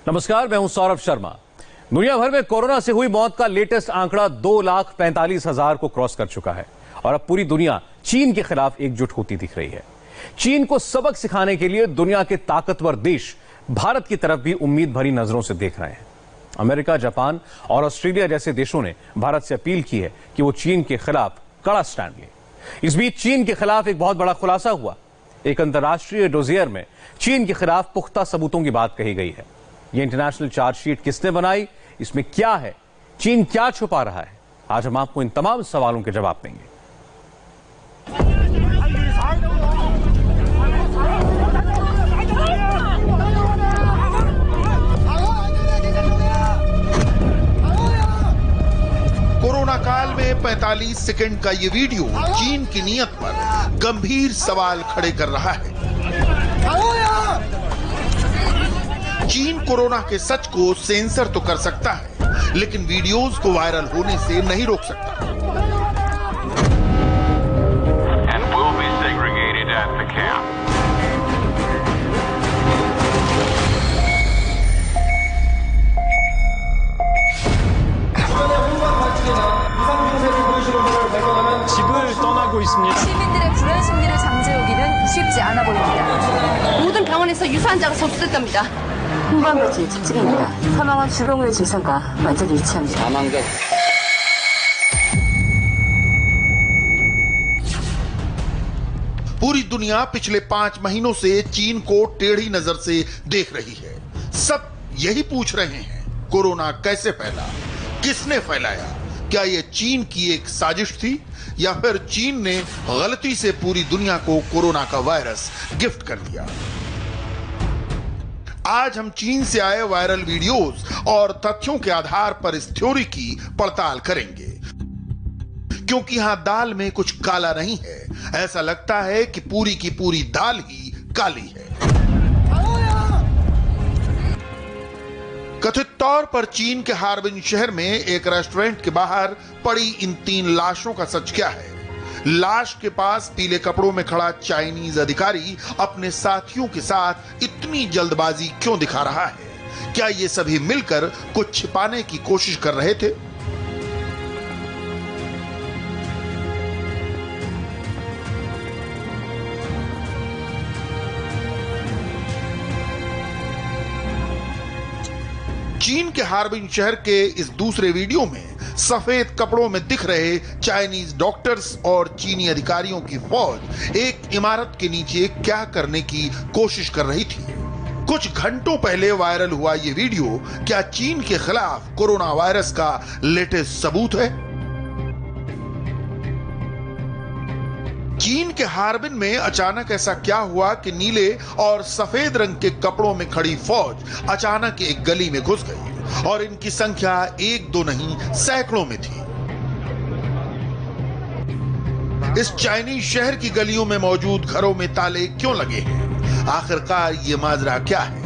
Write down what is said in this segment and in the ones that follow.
नमस्कार, मैं हूं सौरभ शर्मा। दुनिया भर में कोरोना से हुई मौत का लेटेस्ट आंकड़ा 2,45,000 को क्रॉस कर चुका है और अब पूरी दुनिया चीन के खिलाफ एकजुट होती दिख रही है। चीन को सबक सिखाने के लिए दुनिया के ताकतवर देश भारत की तरफ भी उम्मीद भरी नजरों से देख रहे हैं। अमेरिका, जापान और ऑस्ट्रेलिया जैसे देशों ने भारत से अपील की है कि वो चीन के खिलाफ कड़ा स्टैंड ले। इस बीच चीन के खिलाफ एक बहुत बड़ा खुलासा हुआ। एक अंतर्राष्ट्रीय डोजियर में चीन के खिलाफ पुख्ता सबूतों की बात कही गई है। यह इंटरनेशनल चार्जशीट किसने बनाई, इसमें क्या है, चीन क्या छुपा रहा है, आज हम आपको इन तमाम सवालों के जवाब देंगे। कोरोना काल में 45 सेकंड का ये वीडियो चीन की नीयत पर गंभीर सवाल खड़े कर रहा है। चीन कोरोना के सच को सेंसर तो कर सकता है, लेकिन वीडियोस को वायरल होने से नहीं रोक सकता। And will be segregated at the camp. 집을 떠나고 있습니다. 시민들의 불안 심리를 잠재우기는 쉽지 않아 보입니다. 모든 병원에서 유사환자가 접수됐답니다. 홍반부지 측직입니다. 사망한 주병의 증상과 완전히 일치합니다. 사망자 पूरी दुनिया पिछले 5 महीनों से चीन को टेढ़ी नजर से देख रही है। सब यही पूछ रहे हैं, कोरोना कैसे फैला, किसने फैलाया? क्या यह चीन की एक साजिश थी या फिर चीन ने गलती से पूरी दुनिया को कोरोना का वायरस गिफ्ट कर दिया? आज हम चीन से आए वायरल वीडियोस और तथ्यों के आधार पर इस थ्योरी की पड़ताल करेंगे, क्योंकि यहां दाल में कुछ काला नहीं है। ऐसा लगता है कि पूरी की पूरी दाल ही काली है। कथित तौर पर चीन के हार्बिन शहर में एक रेस्टोरेंट के बाहर पड़ी इन 3 लाशों का सच क्या है? लाश के पास पीले कपड़ों में खड़ा चाइनीज अधिकारी अपने साथियों के साथ इतनी जल्दबाजी क्यों दिखा रहा है? क्या ये सभी मिलकर कुछ छिपाने की कोशिश कर रहे थे? चीन के हार्बिन शहर के इस दूसरे वीडियो में सफेद कपड़ों में दिख रहे चाइनीज डॉक्टर्स और चीनी अधिकारियों की फौज एक इमारत के नीचे क्या करने की कोशिश कर रही थी? कुछ घंटों पहले वायरल हुआ यह वीडियो क्या चीन के खिलाफ कोरोना वायरस का लेटेस्ट सबूत है? चीन के हार्बिन में अचानक ऐसा क्या हुआ कि नीले और सफेद रंग के कपड़ों में खड़ी फौज अचानक एक गली में घुस गई और इनकी संख्या 1-2 नहीं सैकड़ों में थी। इस चाइनीज शहर की गलियों में मौजूद घरों में ताले क्यों लगे हैं? आखिरकार ये माजरा क्या है?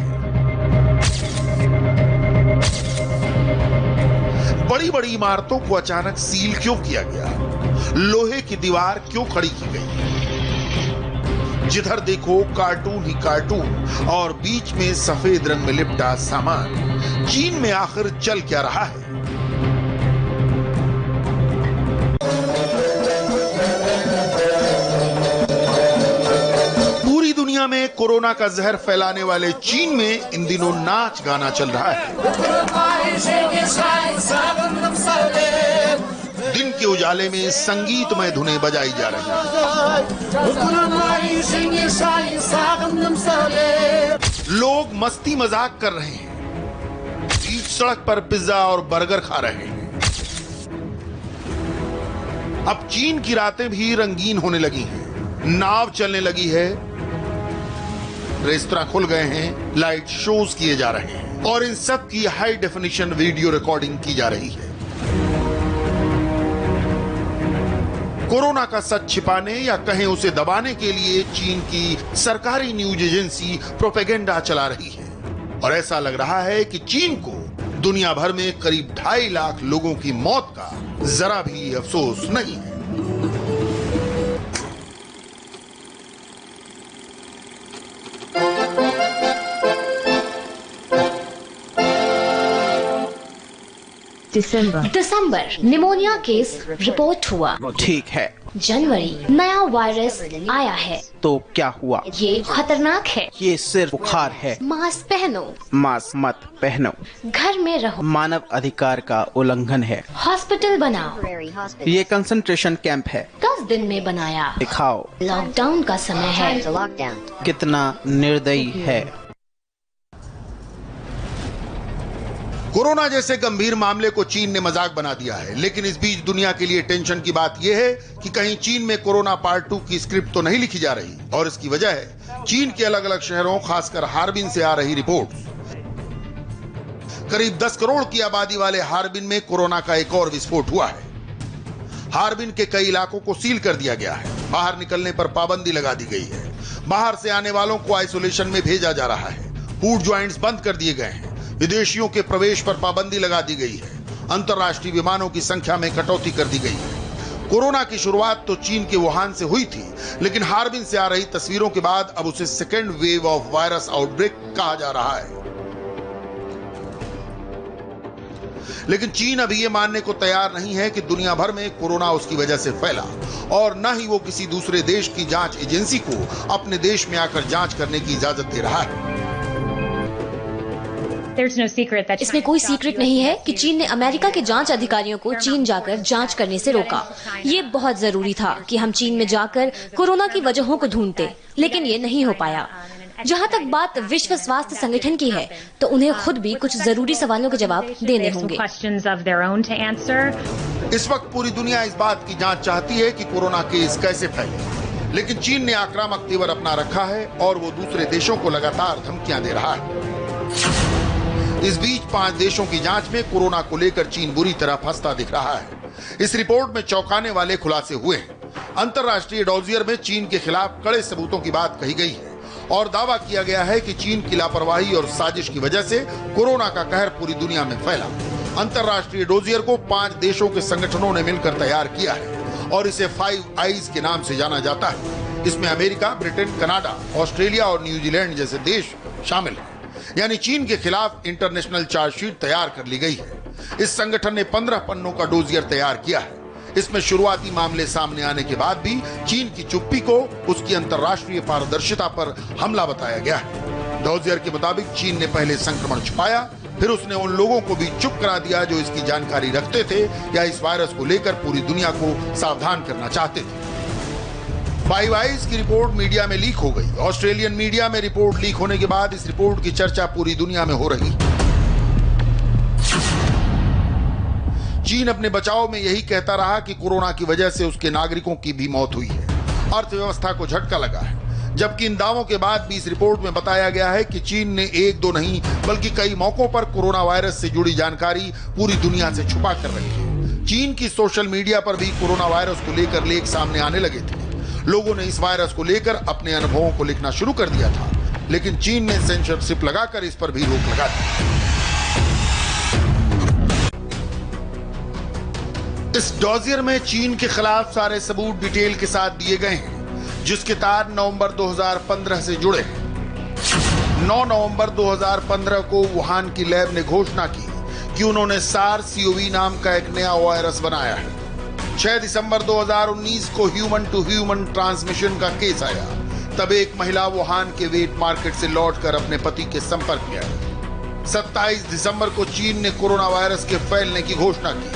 बड़ी बड़ी इमारतों को अचानक सील क्यों किया गया? लोहे की दीवार क्यों खड़ी की गई? जिधर देखो कार्टून ही कार्टून और बीच में सफेद रंग में लिपटा सामान। चीन में आखिर चल क्या रहा है? पूरी दुनिया में कोरोना का जहर फैलाने वाले चीन में इन दिनों नाच गाना चल रहा है। दिन के उजाले में संगीतमय धुनें बजाई जा रही हैं। लोग मस्ती मजाक कर रहे हैं, बीच सड़क पर पिज्जा और बर्गर खा रहे हैं। अब चीन की रातें भी रंगीन होने लगी हैं, नाव चलने लगी है, रेस्तरां खुल गए हैं, लाइट शोज किए जा रहे हैं और इन सब की हाई डेफिनेशन वीडियो रिकॉर्डिंग की जा रही है। कोरोना का सच छिपाने या कहें उसे दबाने के लिए चीन की सरकारी न्यूज एजेंसी प्रोपेगेंडा चला रही है और ऐसा लग रहा है कि चीन को दुनिया भर में करीब 2.5 लाख लोगों की मौत का जरा भी अफसोस नहीं है। दिसंबर निमोनिया केस रिपोर्ट हुआ। ठीक है। जनवरी नया वायरस आया है। तो क्या हुआ? ये खतरनाक है। ये सिर्फ बुखार है। मास्क पहनो। मास्क मत पहनो। घर में रहो। मानव अधिकार का उल्लंघन है। हॉस्पिटल बनाओ। ये कंसंट्रेशन कैंप है। 10 दिन में बनाया। दिखाओ। लॉकडाउन का समय है। कितना निर्दयी है। कोरोना जैसे गंभीर मामले को चीन ने मजाक बना दिया है, लेकिन इस बीच दुनिया के लिए टेंशन की बात यह है कि कहीं चीन में कोरोना पार्ट 2 की स्क्रिप्ट तो नहीं लिखी जा रही, और इसकी वजह है चीन के अलग अलग शहरों, खासकर हार्बिन से आ रही रिपोर्ट। करीब 10 करोड़ की आबादी वाले हार्बिन में कोरोना का एक और विस्फोट हुआ है। हार्बिन के कई इलाकों को सील कर दिया गया है। बाहर निकलने पर पाबंदी लगा दी गई है। बाहर से आने वालों को आइसोलेशन में भेजा जा रहा है। फूड ज्वाइंट्स बंद कर दिए गए हैं। विदेशियों के प्रवेश पर पाबंदी लगा दी गई है। अंतर्राष्ट्रीय विमानों की संख्या में कटौती कर दी गई है। कोरोना की शुरुआत तो चीन के वुहान से हुई थी, लेकिन हार्बिन से आ रही तस्वीरों के बाद अब उसे second wave of virus outbreak कहा जा रहा है। लेकिन चीन अभी ये मानने को तैयार नहीं है कि दुनिया भर में कोरोना उसकी वजह से फैला, और न ही वो किसी दूसरे देश की जांच एजेंसी को अपने देश में आकर जांच करने की इजाजत दे रहा है। इसमें कोई सीक्रेट नहीं है कि चीन ने अमेरिका के जांच अधिकारियों को चीन जाकर जांच करने से रोका। ये बहुत जरूरी था कि हम चीन में जाकर कोरोना की वजहों को ढूंढते, लेकिन ये नहीं हो पाया। जहाँ तक बात विश्व स्वास्थ्य संगठन की है, तो उन्हें खुद भी कुछ जरूरी सवालों के जवाब देने होंगे। इस वक्त पूरी दुनिया इस बात की जांच चाहती है कि कोरोना केस कैसे फैले, लेकिन चीन ने आक्रामक तेवर अपना रखा है और वो दूसरे देशों को लगातार धमकियां दे रहा है। इस बीच 5 देशों की जांच में कोरोना को लेकर चीन बुरी तरह फंसता दिख रहा है। इस रिपोर्ट में चौंकाने वाले खुलासे हुए हैं। अंतर्राष्ट्रीय डोजियर में चीन के खिलाफ कड़े सबूतों की बात कही गई है और दावा किया गया है कि चीन की लापरवाही और साजिश की वजह से कोरोना का कहर पूरी दुनिया में फैला। अंतर्राष्ट्रीय डोजियर को 5 देशों के संगठनों ने मिलकर तैयार किया है और इसे 5 आईज के नाम से जाना जाता है। इसमें अमेरिका, ब्रिटेन, कनाडा, ऑस्ट्रेलिया और न्यूजीलैंड जैसे देश शामिल हैं। यानी चीन के खिलाफ इंटरनेशनल चार्जशीट तैयार कर ली गई है। इस संगठन ने 15 पन्नों का डोजियर तैयार किया है। इसमें शुरुआती मामले सामने आने के बाद भी चीन की चुप्पी को उसकी अंतर्राष्ट्रीय पारदर्शिता पर हमला बताया गया है। डोजियर के मुताबिक चीन ने पहले संक्रमण छुपाया, फिर उसने उन लोगों को भी चुप करा दिया जो इसकी जानकारी रखते थे या इस वायरस को लेकर पूरी दुनिया को सावधान करना चाहते थे। 5 आईज की रिपोर्ट मीडिया में लीक हो गई। ऑस्ट्रेलियन मीडिया में रिपोर्ट लीक होने के बाद इस रिपोर्ट की चर्चा पूरी दुनिया में हो रही। चीन अपने बचाव में यही कहता रहा कि कोरोना की वजह से उसके नागरिकों की भी मौत हुई है। अर्थव्यवस्था को झटका लगा है, जबकि इन दावों के बाद भी इस रिपोर्ट में बताया गया है कि चीन ने 1-2 नहीं बल्कि कई मौकों पर कोरोना वायरस से जुड़ी जानकारी पूरी दुनिया से छुपा कर रखी है। चीन की सोशल मीडिया पर भी कोरोना वायरस को लेकर लेख सामने आने लगे थे। लोगों ने इस वायरस को लेकर अपने अनुभवों को लिखना शुरू कर दिया था, लेकिन चीन ने सेंसरशिप लगाकर इस पर भी रोक लगा दी। इस डोजियर में चीन के खिलाफ सारे सबूत डिटेल के साथ दिए गए हैं, जिसके तार नवंबर 2015 से जुड़े हैं। 9 नवंबर 2015 को वुहान की लैब ने घोषणा की कि उन्होंने SARS-CoV नाम का एक नया वायरस बनाया है। 6 दिसंबर 2019 को ह्यूमन टू ह्यूमन ट्रांसमिशन का केस आया। तब एक महिला वुहान के वेट मार्केट से लौटकर अपने पति के संपर्क में आई। 27 दिसंबर को चीन ने कोरोना वायरस के फैलने की घोषणा की।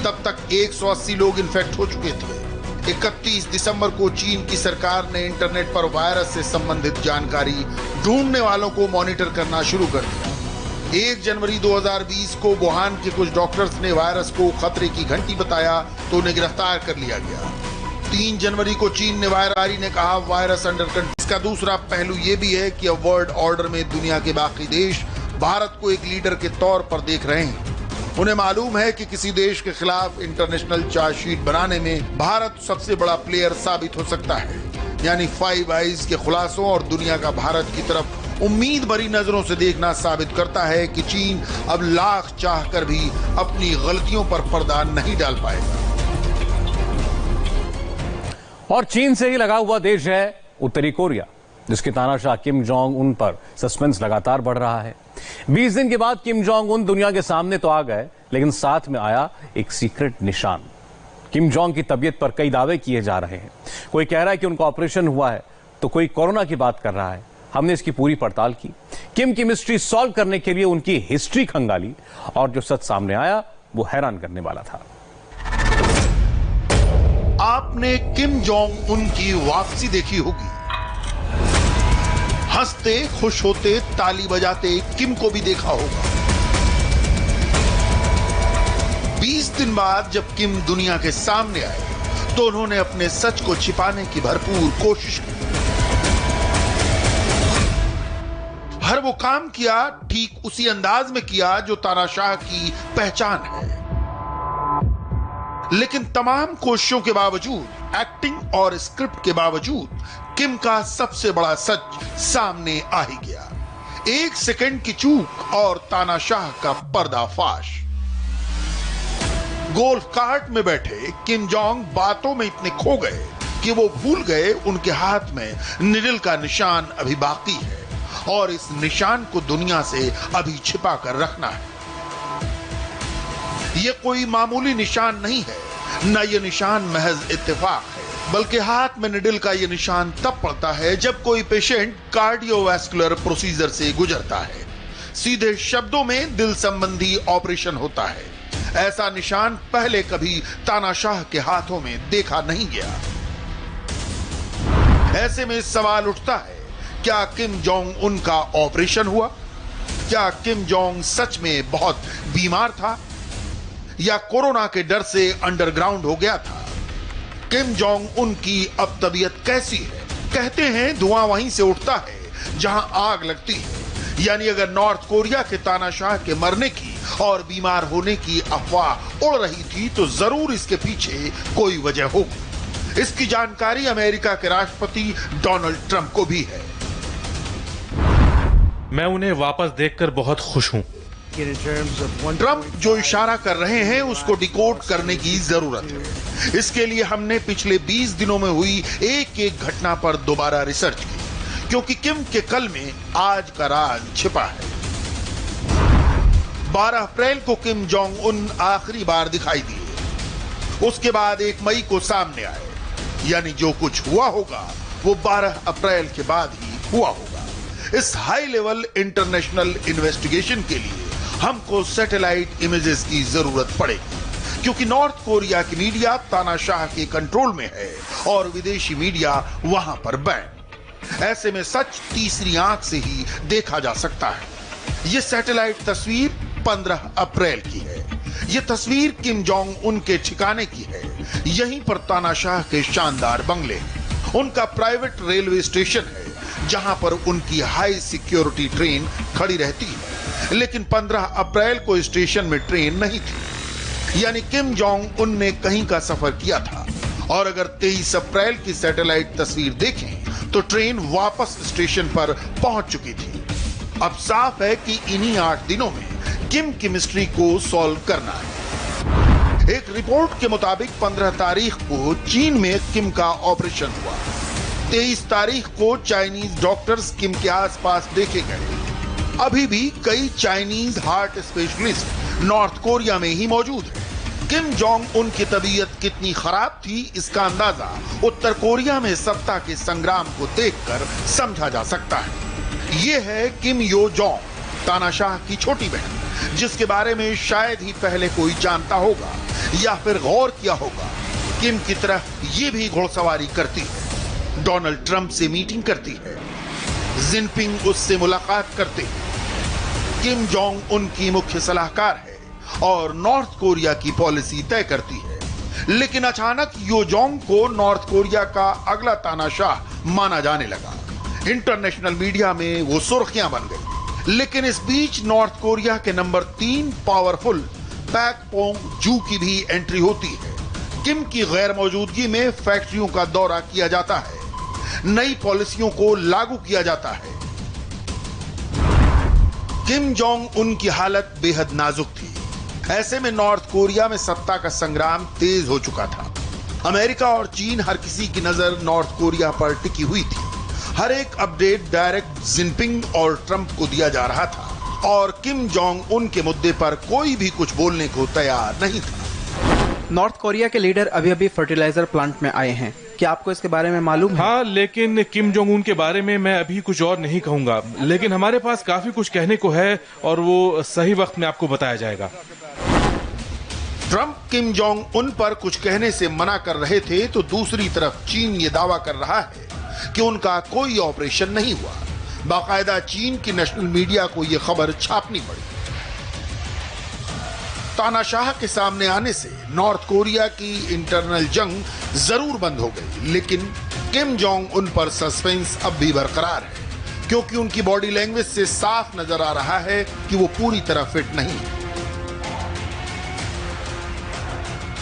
तब तक 180 लोग इन्फेक्ट हो चुके थे। 31 दिसंबर को चीन की सरकार ने इंटरनेट पर वायरस से संबंधित जानकारी ढूंढने वालों को मॉनिटर करना शुरू कर दिया। 1 जनवरी 2020 को वुहान के कुछ डॉक्टर्स ने वायरस को खतरे की घंटी बताया तो उन्हें गिरफ्तार कर लिया गया। 3 जनवरी को चीन ने ने कहा वायरस अंडर कंट्रोल। इसका दूसरा पहलू ये भी है कि अब वर्ल्ड ऑर्डर में दुनिया के बाकी देश भारत को एक लीडर के तौर पर देख रहे हैं। उन्हें मालूम है कि किसी देश के खिलाफ इंटरनेशनल चार्जशीट बनाने में भारत सबसे बड़ा प्लेयर साबित हो सकता है। यानी 5 आईज के खुलासों और दुनिया का भारत की तरफ उम्मीद भरी नजरों से देखना साबित करता है कि चीन अब लाख चाहकर भी अपनी गलतियों पर पर्दा नहीं डाल पाएगा। और चीन से ही लगा हुआ देश है उत्तरी कोरिया, जिसके तानाशाह किम जोंग उन पर सस्पेंस लगातार बढ़ रहा है। 20 दिन के बाद किम जोंग उन दुनिया के सामने तो आ गए, लेकिन साथ में आया एक सीक्रेट निशान। किम जोंग की तबीयत पर कई दावे किए जा रहे हैं। कोई कह रहा है कि उनका ऑपरेशन हुआ है, तो कोई कोरोना की बात कर रहा है। हमने इसकी पूरी पड़ताल की, किम की मिस्ट्री सॉल्व करने के लिए उनकी हिस्ट्री खंगाली, और जो सच सामने आया वो हैरान करने वाला था। आपने किम जोंग उन की वापसी देखी होगी। हंसते, खुश होते, ताली बजाते किम को भी देखा होगा। 20 दिन बाद जब किम दुनिया के सामने आए तो उन्होंने अपने सच को छिपाने की भरपूर कोशिश की। हर वो काम किया ठीक उसी अंदाज में किया जो तानाशाह की पहचान है। लेकिन तमाम कोशिशों के बावजूद, एक्टिंग और स्क्रिप्ट के बावजूद किम का सबसे बड़ा सच सामने आ ही गया। 1 सेकंड की चूक और तानाशाह का पर्दाफाश। गोल्फ कार्ट में बैठे किम जोंग बातों में इतने खो गए कि वो भूल गए उनके हाथ में निडल का निशान अभी बाकी है और इस निशान को दुनिया से अभी छिपा कर रखना है। ये कोई मामूली निशान नहीं है, न ये निशान महज इत्तेफाक है, बल्कि हाथ में निडल का ये निशान तब पड़ता है जब कोई पेशेंट कार्डियोवैस्कुलर प्रोसीजर से गुजरता है। सीधे शब्दों में दिल संबंधी ऑपरेशन होता है। ऐसा निशान पहले कभी तानाशाह के हाथों में देखा नहीं गया। ऐसे में सवाल उठता है, क्या किम जोंग उन का ऑपरेशन हुआ? क्या किम जोंग सच में बहुत बीमार था या कोरोना के डर से अंडरग्राउंड हो गया था? किम जोंग उन की अब तबीयत कैसी है? कहते हैं धुआं वहीं से उठता है जहां आग लगती है। यानी अगर नॉर्थ कोरिया के तानाशाह के मरने की और बीमार होने की अफवाह उड़ रही थी तो जरूर इसके पीछे कोई वजह होगी। इसकी जानकारी अमेरिका के राष्ट्रपति डोनाल्ड ट्रंप को भी है। मैं उन्हें वापस देखकर बहुत खुश हूं। ट्रंप जो इशारा कर रहे हैं उसको डिकोड करने की जरूरत है। इसके लिए हमने पिछले 20 दिनों में हुई एक घटना पर दोबारा रिसर्च की, क्योंकि किम के कल में आज का राज छिपा है। 12 अप्रैल को किम जोंग उन आखिरी बार दिखाई दिए। उसके बाद 1 मई को सामने आए। यानी जो कुछ हुआ होगा वो 12 अप्रैल के बाद ही हुआ होगा। इस हाई लेवल इंटरनेशनल इन्वेस्टिगेशन के लिए हमको सैटेलाइट इमेजेस की जरूरत पड़ेगी, क्योंकि नॉर्थ कोरिया की मीडिया तानाशाह के कंट्रोल में है और विदेशी मीडिया वहां पर बैन। ऐसे में सच तीसरी आंख से ही देखा जा सकता है। यह सैटेलाइट तस्वीर 15 अप्रैल की है। यह तस्वीर किम जोंग उन के ठिकाने की है। यहीं पर तानाशाह के शानदार बंगले, उनका प्राइवेट रेलवे स्टेशन है जहां पर उनकी हाई सिक्योरिटी ट्रेन खड़ी रहती है। लेकिन 15 अप्रैल को स्टेशन में ट्रेन नहीं थी। यानी किम जोंग उन ने कहीं का सफर किया था। और अगर 23 अप्रैल की सैटेलाइट तस्वीर देखें तो ट्रेन वापस स्टेशन पर पहुंच चुकी थी। अब साफ है कि इन्हीं 8 दिनों में किम की मिस्ट्री को सॉल्व करना है। एक रिपोर्ट के मुताबिक 15 तारीख को चीन में किम का ऑपरेशन हुआ। 23 तारीख को चाइनीज डॉक्टर्स किम के आसपास देखे गए। अभी भी कई Chinese heart specialist north Korea में ही मौजूद हैं। किम जोंग उन की तबीयत कितनी खराब थी इसका अंदाजा उत्तर कोरिया में सत्ता के संग्राम को देखकर समझा जा सकता है। ये है किम यो जोंग, तानाशाह की छोटी बहन, जिसके बारे में शायद ही पहले कोई जानता होगा या फिर गौर किया होगा। किम की तरह ये भी घुड़सवारी करती है, डोनाल्ड ट्रंप से मीटिंग करती है, जिनपिंग उससे मुलाकात करते हैं। किम जोंग उनकी मुख्य सलाहकार है और नॉर्थ कोरिया की पॉलिसी तय करती है। लेकिन अचानक यो जोंग को नॉर्थ कोरिया का अगला तानाशाह माना जाने लगा। इंटरनेशनल मीडिया में वो सुर्खियां बन गई। लेकिन इस बीच नॉर्थ कोरिया के नंबर 3 पावरफुल पैक पोंग जू की भी एंट्री होती है। किम की गैर मौजूदगी में फैक्ट्रियों का दौरा किया जाता है, नई पॉलिसियों को लागू किया जाता है। किम जोंग उन की हालत बेहद नाजुक थी। ऐसे में नॉर्थ कोरिया में सत्ता का संग्राम तेज हो चुका था। अमेरिका और चीन हर किसी की नजर नॉर्थ कोरिया पर टिकी हुई थी। हर एक अपडेट डायरेक्ट जिनपिंग और ट्रंप को दिया जा रहा था और किम जोंग उन के मुद्दे पर कोई भी कुछ बोलने को तैयार नहीं था। नॉर्थ कोरिया के लीडर अभी फर्टिलाइजर प्लांट में आए हैं, क्या आपको इसके बारे में मालूम है? हाँ, लेकिन किम जोंग उन के बारे में मैं अभी कुछ और नहीं कहूंगा, लेकिन हमारे पास काफी कुछ कहने को है और वो सही वक्त में आपको बताया जाएगा। ट्रंप किम जोंग उन पर कुछ कहने से मना कर रहे थे तो दूसरी तरफ चीन ये दावा कर रहा है कि उनका कोई ऑपरेशन नहीं हुआ। बाकायदा चीन की नेशनल मीडिया को यह खबर छापनी पड़ी। तानाशाह के सामने आने से नॉर्थ कोरिया की इंटरनल जंग जरूर बंद हो गई, लेकिन किम जोंग उन पर सस्पेंस अब भी बरकरार है, क्योंकि उनकी बॉडी लैंग्वेज से साफ नजर आ रहा है कि वो पूरी तरह फिट नहीं है।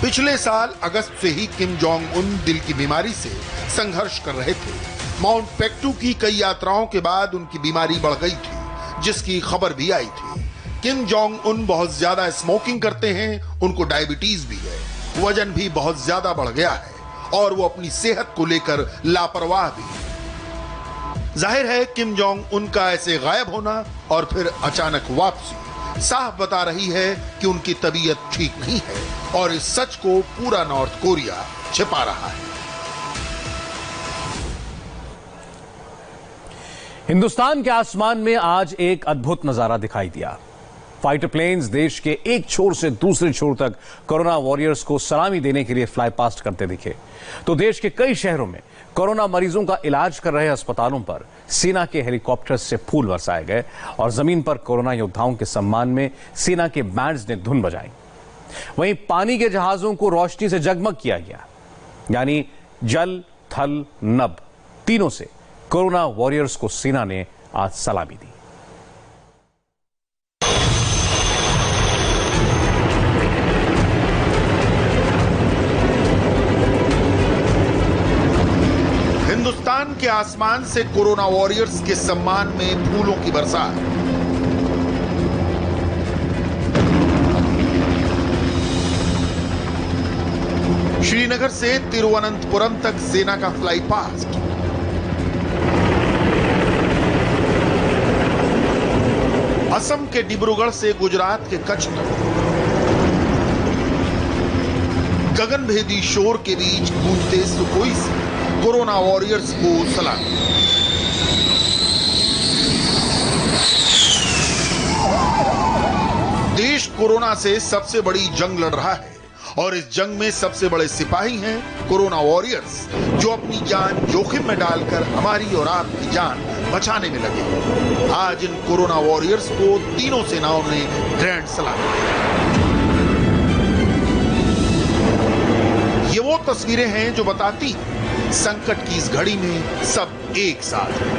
पिछले साल अगस्त से ही किम जोंग उन दिल की बीमारी से संघर्ष कर रहे थे। माउंट पेक्टू की कई यात्राओं के बाद उनकी बीमारी बढ़ गई थी, जिसकी खबर भी आई थी। किम जोंग उन बहुत ज्यादा स्मोकिंग करते हैं, उनको डायबिटीज भी है, वजन भी बहुत ज्यादा बढ़ गया है और वो अपनी सेहत को लेकर लापरवाह भी है। जाहिर है किम जोंग उनका ऐसे गायब होना और फिर अचानक वापसी साफ बता रही है कि उनकी तबीयत ठीक नहीं है और इस सच को पूरा नॉर्थ कोरिया छिपा रहा है। हिंदुस्तान के आसमान में आज एक अद्भुत नजारा दिखाई दिया। फाइटर प्लेन्स देश के एक छोर से दूसरे छोर तक कोरोना वॉरियर्स को सलामी देने के लिए फ्लाई पास्ट करते दिखे। तो देश के कई शहरों में कोरोना मरीजों का इलाज कर रहे अस्पतालों पर सेना के हेलीकॉप्टर से फूल बरसाए गए और जमीन पर कोरोना योद्धाओं के सम्मान में सेना के बैंड्स ने धुन बजाई। वहीं पानी के जहाजों को रोशनी से जगमग किया गया, यानी जल, थल, नभ तीनों से कोरोना वॉरियर्स को सेना ने आज सलामी दी। हिंदुस्तान के आसमान से कोरोना वॉरियर्स के सम्मान में फूलों की बरसात। श्रीनगर से तिरुवनंतपुरम तक सेना का फ्लाई पास्ट। असम के डिब्रूगढ़ से गुजरात के कच्छ तक गगनभेदी शोर के बीच गूंजते सुखोई से कोरोना वॉरियर्स को सलाम। देश कोरोना से सबसे बड़ी जंग लड़ रहा है और इस जंग में सबसे बड़े सिपाही हैं कोरोना वॉरियर्स, जो अपनी जान जोखिम में डालकर हमारी और आपकी जान बचाने में लगे। आज इन कोरोना वॉरियर्स को तीनों सेनाओं ने ग्रैंड सलाम दिया। ये वो तस्वीरें हैं जो बताती हैं संकट की इस घड़ी में सब एक साथ हैं।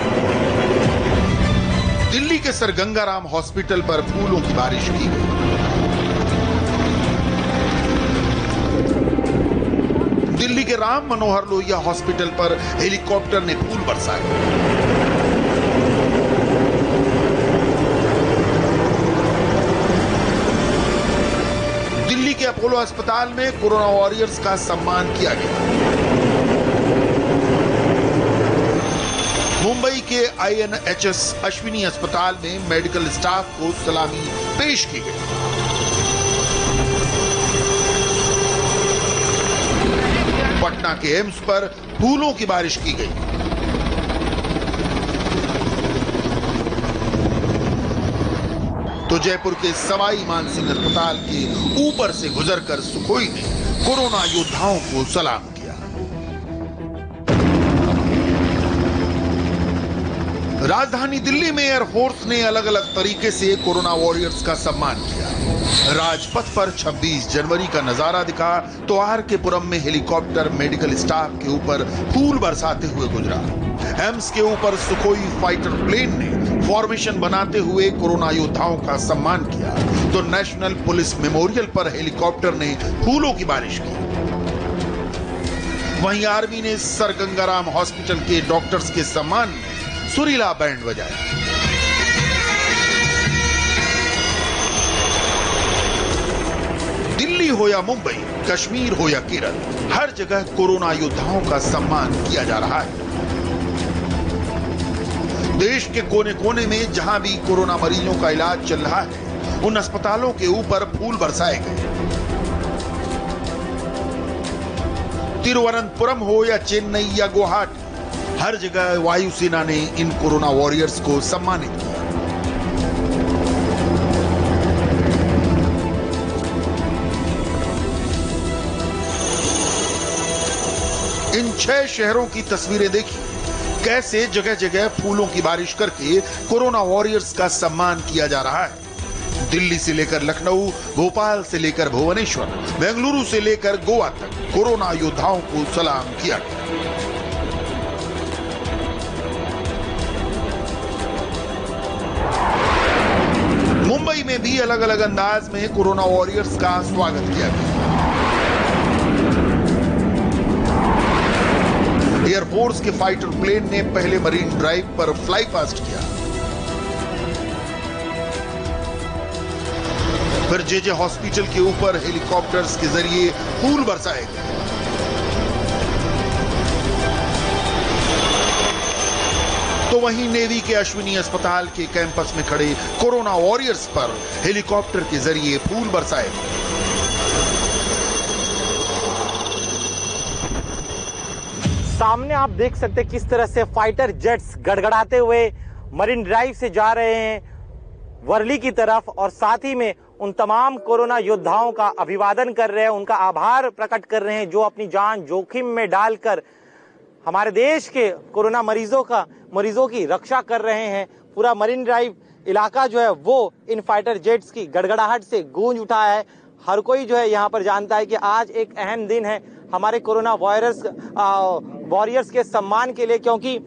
दिल्ली के सर गंगाराम हॉस्पिटल पर फूलों की बारिश की गई। दिल्ली के राम मनोहर लोहिया हॉस्पिटल पर हेलीकॉप्टर ने फूल बरसाए। दिल्ली के अपोलो अस्पताल में कोरोना वॉरियर्स का सम्मान किया गया। मुंबई के INHS अश्विनी अस्पताल में मेडिकल स्टाफ को सलामी पेश की गई। पटना के एम्स पर फूलों की बारिश की गई। तो जयपुर के सवाई मानसिंह अस्पताल के ऊपर से गुजरकर सुखोई ने कोरोना योद्धाओं को सलाम किया। राजधानी दिल्ली में एयरफोर्स ने अलग अलग तरीके से कोरोना वॉरियर्स का सम्मान किया। राजपथ पर 26 जनवरी का नजारा दिखा तो RK पुरम में हेलीकॉप्टर मेडिकल स्टाफ के ऊपर फूल बरसाते हुए गुजरा। एम्स के ऊपर सुखोई फाइटर प्लेन ने फॉर्मेशन बनाते हुए कोरोना योद्धाओं का सम्मान किया तो नेशनल पुलिस मेमोरियल पर हेलीकॉप्टर ने फूलों की बारिश की। वहीं आर्मी ने सर गंगाराम हॉस्पिटल के डॉक्टर्स के सम्मान में सुरीला बैंड बजाया। दिल्ली हो या मुंबई, कश्मीर हो या केरल, हर जगह कोरोना योद्धाओं का सम्मान किया जा रहा है। देश के कोने कोने में जहां भी कोरोना मरीजों का इलाज चल रहा है, उन अस्पतालों के ऊपर फूल बरसाए गए। तिरुवनंतपुरम हो या चेन्नई या गुवाहाटी, हर जगह वायुसेना ने इन कोरोना वॉरियर्स को सम्मानित किया। इन 6 शहरों की तस्वीरें देखिए, कैसे जगह जगह फूलों की बारिश करके कोरोना वॉरियर्स का सम्मान किया जा रहा है। दिल्ली से लेकर लखनऊ, भोपाल से लेकर भुवनेश्वर, बेंगलुरु से लेकर गोवा तक कोरोना योद्धाओं को सलाम किया गया। मुंबई में भी अलग अलग अंदाज में कोरोना वॉरियर्स का स्वागत किया गया। एयरफोर्स के फाइटर प्लेन ने पहले मरीन ड्राइव पर फ्लाई पास्ट किया। फिर जेजे हॉस्पिटल के ऊपर हेलीकॉप्टर्स के जरिए फूल बरसाए गए। तो वहीं नेवी के अश्विनी अस्पताल के कैंपस में खड़े कोरोना वॉरियर्स पर हेलीकॉप्टर के जरिए फूल बरसाए गए। सामने आप देख सकते हैं किस तरह से फाइटर जेट्स गड़गड़ाते हुए मरीन ड्राइव से जा रहे हैं वर्ली की तरफ, और साथ ही में उन तमाम कोरोना योद्धाओं का अभिवादन कर रहे हैं, उनका आभार प्रकट कर रहे हैं जो अपनी जान जोखिम में डालकर हमारे देश के कोरोना मरीजों की रक्षा कर रहे हैं। पूरा मरीन ड्राइव इलाका जो है वो इन फाइटर जेट्स की गड़गड़ाहट से गूंज उठा है। हर कोई जो है यहाँ पर जानता है कि आज एक अहम दिन है हमारे कोरोना वॉरियर्स के सम्मान के लिए, क्योंकि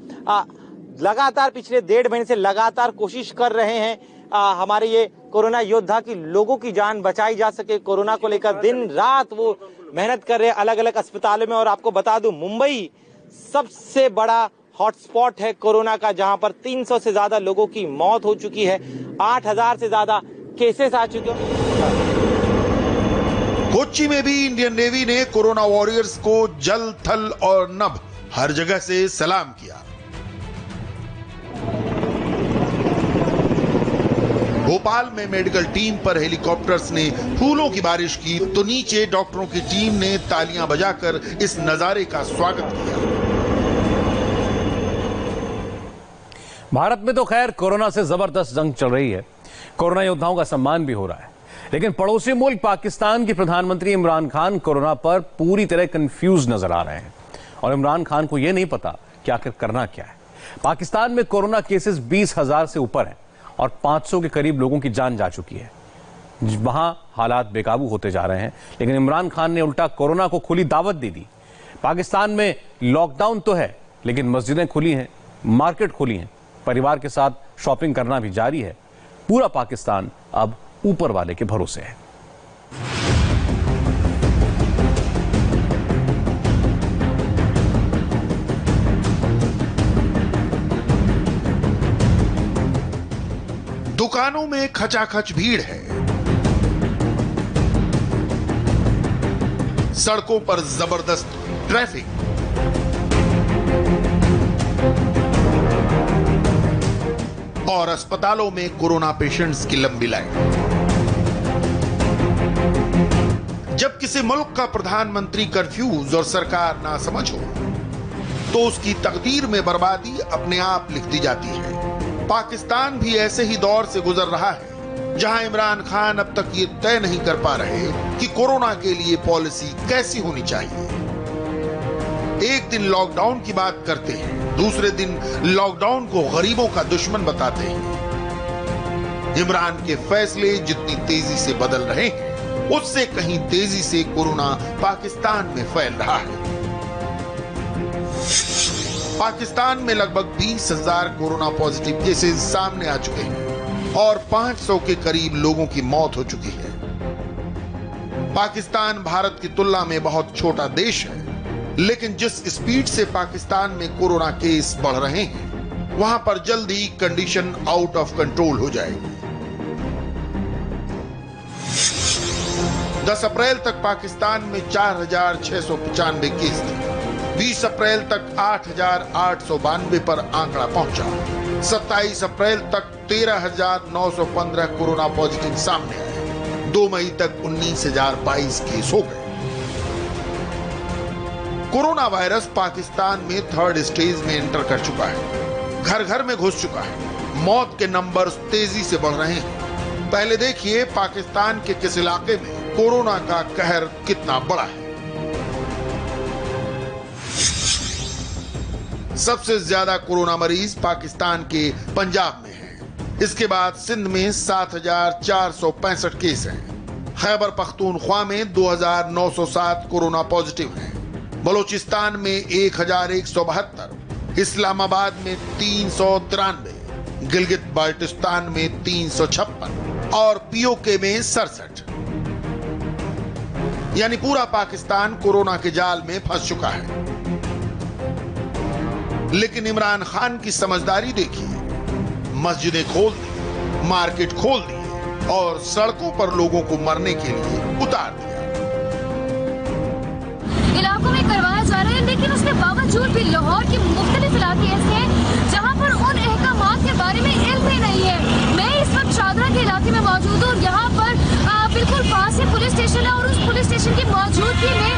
लगातार पिछले 1.5 महीने से लगातार कोशिश कर रहे हैं हमारे ये कोरोना योद्धा की लोगों की जान बचाई जा सके। कोरोना को लेकर दिन रात वो मेहनत कर रहे हैं अलग अलग अस्पतालों में। और आपको बता दूं, मुंबई सबसे बड़ा हॉटस्पॉट है कोरोना का, जहां पर 300 से ज्यादा लोगों की मौत हो चुकी है, 8000 से ज्यादा केसेस आ चुके हैं। कोच्चि में भी इंडियन नेवी ने कोरोना वॉरियर्स को जल, थल और नभ हर जगह से सलाम किया। भोपाल में मेडिकल टीम पर हेलीकॉप्टर्स ने फूलों की बारिश की, तो नीचे डॉक्टरों की टीम ने तालियां बजाकर इस नजारे का स्वागत किया। भारत में तो खैर कोरोना से जबरदस्त जंग चल रही है, कोरोना योद्धाओं का सम्मान भी हो रहा है, लेकिन पड़ोसी मुल्क पाकिस्तान के प्रधानमंत्री इमरान खान कोरोना पर पूरी तरह कंफ्यूज नजर आ रहे हैं और इमरान खान को यह नहीं पता कि आखिर करना क्या है। पाकिस्तान में कोरोना केसेस 20,000 से ऊपर हैं और 500 के करीब लोगों की जान जा चुकी है। वहां हालात बेकाबू होते जा रहे हैं, लेकिन इमरान खान ने उल्टा कोरोना को खुली दावत दे दी। पाकिस्तान में लॉकडाउन तो है, लेकिन मस्जिदें खुली हैं, मार्केट खुली हैं, परिवार के साथ शॉपिंग करना भी जारी है। पूरा पाकिस्तान अब ऊपर वाले के भरोसे है। दुकानों में खचाखच भीड़ है, सड़कों पर जबरदस्त ट्रैफिक, और अस्पतालों में कोरोना पेशेंट्स की लंबी लाइन। जब किसी मुल्क का प्रधानमंत्री कंफ्यूज और सरकार ना समझ हो, तो उसकी तकदीर में बर्बादी अपने आप लिख दी जाती है। पाकिस्तान भी ऐसे ही दौर से गुजर रहा है, जहां इमरान खान अब तक ये तय नहीं कर पा रहे कि कोरोना के लिए पॉलिसी कैसी होनी चाहिए। एक दिन लॉकडाउन की बात करते हैं, दूसरे दिन लॉकडाउन को गरीबों का दुश्मन बताते हैं। इमरान के फैसले जितनी तेजी से बदल रहे हैं, उससे कहीं तेजी से कोरोना पाकिस्तान में फैल रहा है। पाकिस्तान में लगभग 20,000 कोरोना पॉजिटिव केसेस सामने आ चुके हैं और 500 के करीब लोगों की मौत हो चुकी है। पाकिस्तान भारत की तुलना में बहुत छोटा देश है, लेकिन जिस स्पीड से पाकिस्तान में कोरोना केस बढ़ रहे हैं, वहां पर जल्द ही कंडीशन आउट ऑफ कंट्रोल हो जाएगी। 10 अप्रैल तक पाकिस्तान में 4,695 केस थे। 20 अप्रैल तक 8,892 पर आंकड़ा पहुंचा। 27 अप्रैल तक 13,915 कोरोना पॉजिटिव सामने आए। 2 मई तक 19,022 केस हो गए। कोरोना वायरस पाकिस्तान में 3rd स्टेज में एंटर कर चुका है। घर घर में घुस चुका है। मौत के नंबर्स तेजी से बढ़ रहे हैं। पहले देखिए पाकिस्तान के किस इलाके में कोरोना का कहर कितना बड़ा है। सबसे ज्यादा कोरोना मरीज पाकिस्तान के पंजाब में हैं। इसके बाद सिंध में 7,465 केस हैं। खैबर पख्तूनख्वा में 2,907 कोरोना पॉजिटिव हैं। बलोचिस्तान में 1,172, इस्लामाबाद में 393, गिलगित बाल्टिस्तान में 356 और पीओके में 67। यानी पूरा पाकिस्तान कोरोना के जाल में फंस चुका है। लेकिन इमरान खान की समझदारी देखिए। मस्जिदें खोल दी, मार्केट खोल दी और सड़कों पर लोगों को मरने के लिए उतार दिया। इलाकों में करवाया जा रहा है, लेकिन उसके बावजूद भी लाहौर के मुख्तलिफ इलाके ऐसे हैं जहां पर उन अहकामात के बारे में इल्म ही नहीं है। मैं इस वक्त शादरा के इलाके में मौजूद हूँ। यहाँ पर बिल्कुल पास से पुलिस स्टेशन है और उस पुलिस स्टेशन की मौजूदगी में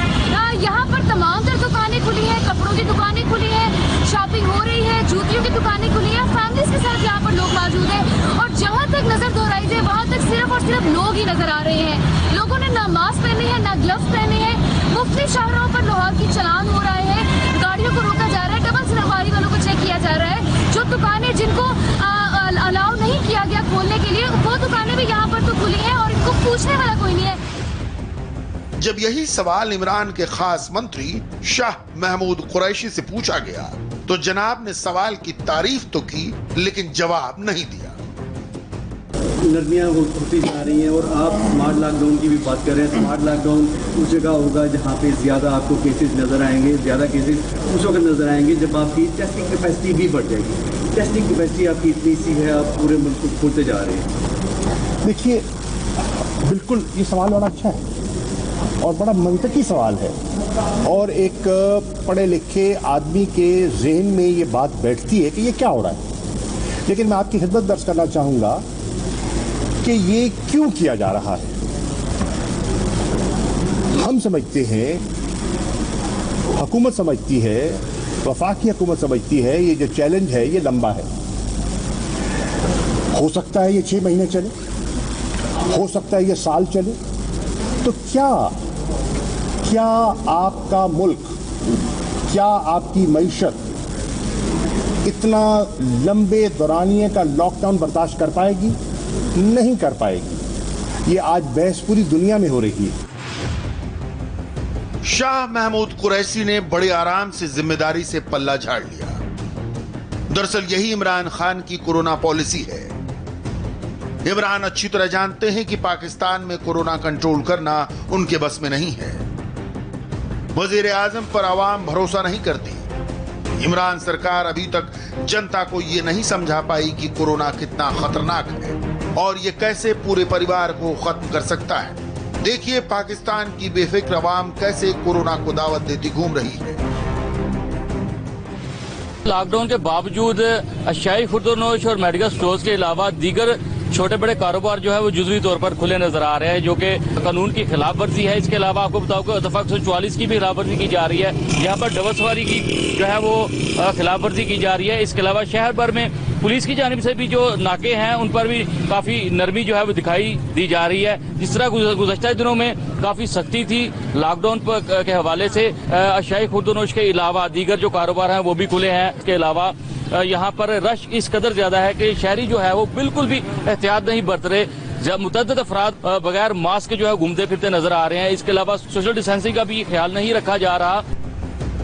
यहाँ पर तमाम तर दुकानें खुली हैं, कपड़ों की दुकानें खुली हैं, शॉपिंग हो रही है, जूतियों की दुकानें खुली हैं, फैमिलीज के साथ यहाँ पर लोग मौजूद हैं। और जहाँ तक नजर दोहराई जाए वहाँ तक सिर्फ और सिर्फ लोग ही नजर आ रहे हैं। लोगों ने ना मास्क पहने हैं, ना ग्लव्स पहने हैं। मुख्तलिफ शाहराहों पर लाहौर की चलान हो रहा है, गाड़ियों को रोका जा रहा है, डबल सवारी वालों को चेक किया जा रहा है। जो दुकानें जिनको अलाउ नहीं किया गया खोलने के लिए, वो दुकानें भी यहाँ पर तो खुली हैं और इनको पूछने वाला कोई नहीं है। जब यही सवाल इमरान के खास मंत्री शाह महमूद कुरैशी से पूछा गया तो जनाब ने सवाल की तारीफ तो की लेकिन जवाब नहीं दिया। नरमियाँ होती जा रही हैं और आप स्मार्ट लॉकडाउन की भी बात कर रहे हैं। स्मार्ट लॉकडाउन उस जगह होगा जहाँ पे ज़्यादा आपको केसेस नज़र आएंगे। ज़्यादा केसेस उस वक्त नज़र आएंगे जब आपकी टेस्टिंग कैपेसिटी भी बढ़ जाएगी। टेस्टिंग कैपेसिटी आपकी इतनी सी है, आप पूरे मुल्क को खोलते जा रहे हैं। देखिए, बिल्कुल ये सवाल बड़ा अच्छा है और बड़ा मंतकी सवाल है और एक पढ़े लिखे आदमी के ज़हन में ये बात बैठती है कि ये क्या हो रहा है। लेकिन मैं आपकी खिदमत दर्ज करना चाहूँगा कि ये क्यों किया जा रहा है। हम समझते हैं, हुकूमत समझती है, वफाकी हुकूमत समझती है ये जो चैलेंज है ये लंबा है। हो सकता है ये 6 महीने चले, हो सकता है ये साल चले। तो क्या आपका मुल्क, क्या आपकी मईशत इतना लंबे दौरानिए का लॉकडाउन बर्दाश्त कर पाएगी? नहीं कर पाएगी। ये आज बहस पूरी दुनिया में हो रही है। शाह महमूद कुरैशी ने बड़े आराम से जिम्मेदारी से पल्ला झाड़ लिया। दरअसल यही इमरान खान की कोरोना पॉलिसी है। इमरान अच्छी तरह जानते हैं कि पाकिस्तान में कोरोना कंट्रोल करना उनके बस में नहीं है। वजीर आजम पर आवाम भरोसा नहीं करती। इमरान सरकार अभी तक जनता को ये नहीं समझा पाई कि कोरोना कितना खतरनाक है और ये कैसे पूरे परिवार को खत्म कर सकता है। देखिए पाकिस्तान की बेफिक्र अवाम कैसे कोरोना को दावत देती घूम रही है। लॉकडाउन के बावजूद अशियाई खुर्दोनोश और मेडिकल स्टोर्स के अलावा दीगर छोटे बड़े कारोबार जो है वो जुज़वी तौर पर खुले नजर आ रहे हैं, जो कि कानून की खिलाफ वर्जी है। इसके अलावा आपको बताऊं कि दफा 144 की भी खिलाफ वर्जी की जा रही है। यहाँ पर डबल सवारी की जो है वो खिलाफ वर्जी की जा रही है। इसके अलावा शहर भर में पुलिस की जानिब से भी जो नाके हैं उन पर भी काफी नरमी जो है वो दिखाई दी जा रही है। जिस तरह गुज़श्ता दिनों में काफी सख्ती थी लॉकडाउन के हवाले से, अशियाई खुर्दोनोश के अलावा दीगर जो कारोबार हैं वो भी खुले हैं। इसके अलावा यहाँ पर रश इस कदर ज्यादा है कि शहरी जो है वो बिल्कुल भी एहतियात नहीं बरत रहे। जब मुतअद्दिद अफराद बगैर मास्क जो है घूमते फिरते नजर आ रहे हैं। इसके अलावा सोशल डिस्टेंसिंग का भी ख्याल नहीं रखा जा रहा।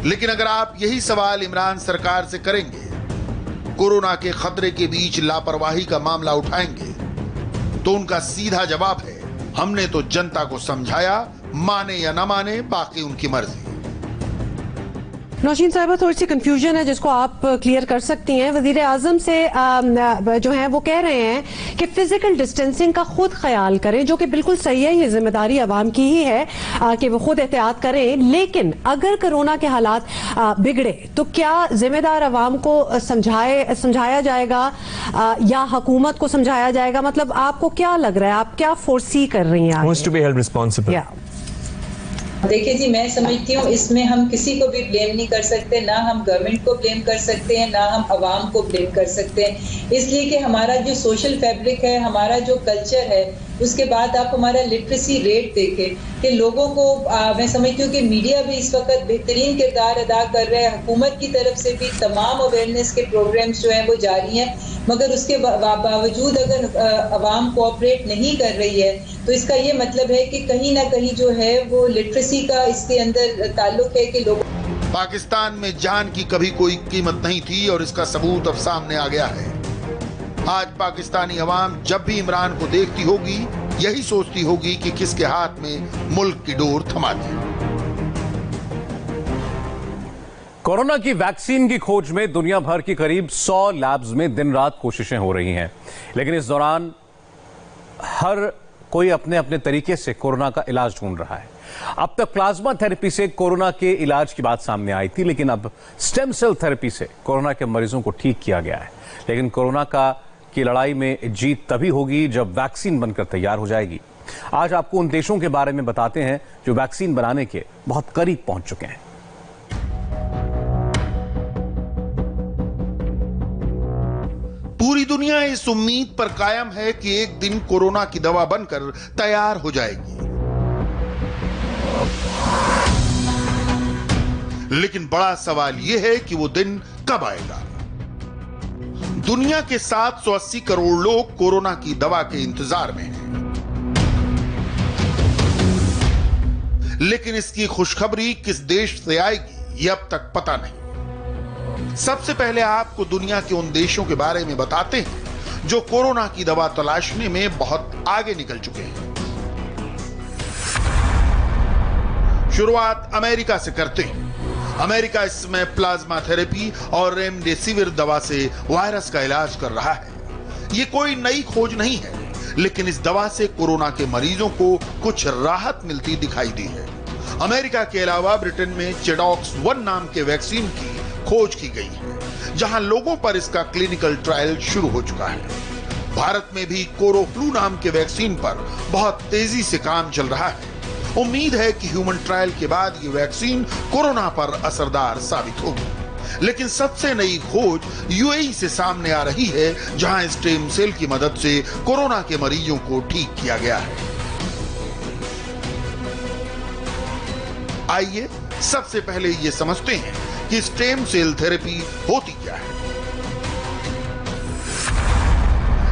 लेकिन अगर आप यही सवाल इमरान सरकार से करेंगे, कोरोना के खतरे के बीच लापरवाही का मामला उठाएंगे, तो उनका सीधा जवाब है, हमने तो जनता को समझाया, माने या न माने बाकी उनकी मर्जी। नौशीन साहिबा, थोड़ी सी कंफ्यूजन है जिसको आप क्लियर कर सकती हैं। वजीर आजम से जो है वो कह रहे हैं कि फिजिकल डिस्टेंसिंग का खुद ख्याल करें, जो कि बिल्कुल सही है, ये जिम्मेदारी अवाम की ही है कि वो खुद एहतियात करें। लेकिन अगर कोरोना के हालात बिगड़े तो क्या जिम्मेदार अवाम को समझाया जाएगा या हुकूमत को समझाया जाएगा? मतलब आपको क्या लग रहा है, आप क्या फोर्सी कर रही हैं? देखिए जी, मैं समझती हूँ इसमें हम किसी को भी ब्लेम नहीं कर सकते, ना हम गवर्नमेंट को ब्लेम कर सकते हैं, ना हम अवाम को ब्लेम कर सकते हैं, इसलिए कि हमारा जो सोशल फैब्रिक है, हमारा जो कल्चर है, उसके बाद आप हमारा लिटरेसी रेट देखें कि लोगों को मैं समझती हूँ कि मीडिया भी इस वक्त बेहतरीन किरदार अदा कर रहा है, हुकूमत की तरफ से भी तमाम अवेयरनेस के प्रोग्राम्स जो हैं वो जारी हैं, मगर उसके बावजूद अगर अवाम कोऑपरेट नहीं कर रही है तो इसका ये मतलब है कि कहीं ना कहीं जो है वो लिटरेसी का इसके अंदर ताल्लुक है कि लोग पाकिस्तान में जान की कभी कोई कीमत नहीं थी और इसका सबूत अब सामने आ गया है। आज पाकिस्तानी अवाम जब भी इमरान को देखती होगी यही सोचती होगी कि किसके हाथ में मुल्क की डोर थमा दी। कोरोना की वैक्सीन की खोज में दुनिया भर की करीब 100 लैब्स में दिन रात कोशिशें हो रही हैं, लेकिन इस दौरान हर कोई अपने अपने तरीके से कोरोना का इलाज ढूंढ रहा है। अब तक प्लाज्मा थेरेपी से कोरोना के इलाज की बात सामने आई थी, लेकिन अब स्टेम सेल थेरेपी से कोरोना के मरीजों को ठीक किया गया है। लेकिन कोरोना की लड़ाई में जीत तभी होगी जब वैक्सीन बनकर तैयार हो जाएगी। आज आपको उन देशों के बारे में बताते हैं जो वैक्सीन बनाने के बहुत करीब पहुंच चुके हैं। पूरी दुनिया इस उम्मीद पर कायम है कि एक दिन कोरोना की दवा बनकर तैयार हो जाएगी, लेकिन बड़ा सवाल यह है कि वो दिन कब आएगा। दुनिया के 780 करोड़ लोग कोरोना की दवा के इंतजार में हैं, लेकिन इसकी खुशखबरी किस देश से आएगी ये अब तक पता नहीं। सबसे पहले आपको दुनिया के उन देशों के बारे में बताते हैं जो कोरोना की दवा तलाशने में बहुत आगे निकल चुके हैं। शुरुआत अमेरिका से करते हैं। अमेरिका इस समय प्लाज्मा थेरेपी और रेमडेसिविर दवा से वायरस का इलाज कर रहा है। ये कोई नई खोज नहीं है, लेकिन इस दवा से कोरोना के मरीजों को कुछ राहत मिलती दिखाई दी है। अमेरिका के अलावा ब्रिटेन में चेडॉक्स 1 नाम के वैक्सीन की खोज की गई है, जहां लोगों पर इसका क्लिनिकल ट्रायल शुरू हो चुका है। भारत में भी कोरोफ्लू नाम के वैक्सीन पर बहुत तेजी से काम चल रहा है। उम्मीद है कि ह्यूमन ट्रायल के बाद ये वैक्सीन कोरोना पर असरदार साबित होगी। लेकिन सबसे नई खोज यूएई से सामने आ रही है, जहां स्टेम सेल की मदद से कोरोना के मरीजों को ठीक किया गया है। आइए सबसे पहले ये समझते हैं कि स्टेम सेल थेरेपी होती क्या है।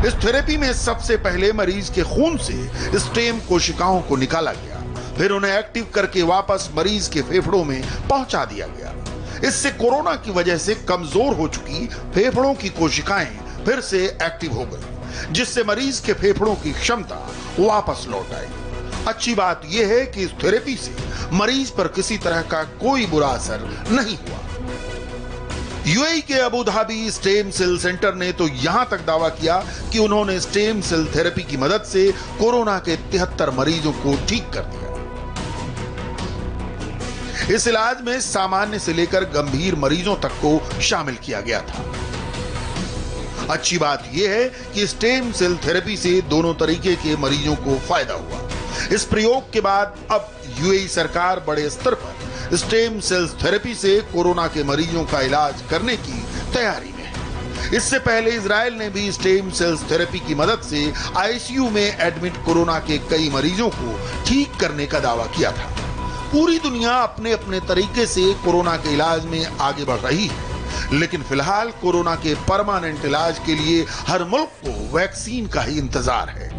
इस थेरेपी में सबसे पहले मरीज के खून से स्टेम कोशिकाओं को निकाला गया, फिर उन्हें एक्टिव करके वापस मरीज के फेफड़ों में पहुंचा दिया गया। इससे कोरोना की वजह से कमजोर हो चुकी फेफड़ों की कोशिकाएं फिर से एक्टिव हो गई, जिससे मरीज के फेफड़ों की क्षमता वापस लौट आई। अच्छी बात यह है कि इस थेरेपी से मरीज पर किसी तरह का कोई बुरा असर नहीं हुआ। यूएई के Abu Dhabi stem cell centre ने तो यहां तक दावा किया कि उन्होंने स्टेम सेल थेरेपी की मदद से कोरोना के 73 मरीजों को ठीक कर दिया। इस इलाज में सामान्य से लेकर गंभीर मरीजों तक को शामिल किया गया था। अच्छी बात यह है कि स्टेम सेल थेरेपी से दोनों तरीके के मरीजों को फायदा हुआ। इस प्रयोग के बाद अब यूएई सरकार बड़े स्तर पर स्टेम सेल थेरेपी से कोरोना के मरीजों का इलाज करने की तैयारी में है। इससे पहले इजराइल ने भी स्टेम सेल थेरेपी की मदद से आईसीयू में एडमिट कोरोना के कई मरीजों को ठीक करने का दावा किया था। पूरी दुनिया अपने अपने तरीके से कोरोना के इलाज में आगे बढ़ रही है, लेकिन फिलहाल कोरोना के परमानेंट इलाज के लिए हर मुल्क को वैक्सीन का ही इंतजार है।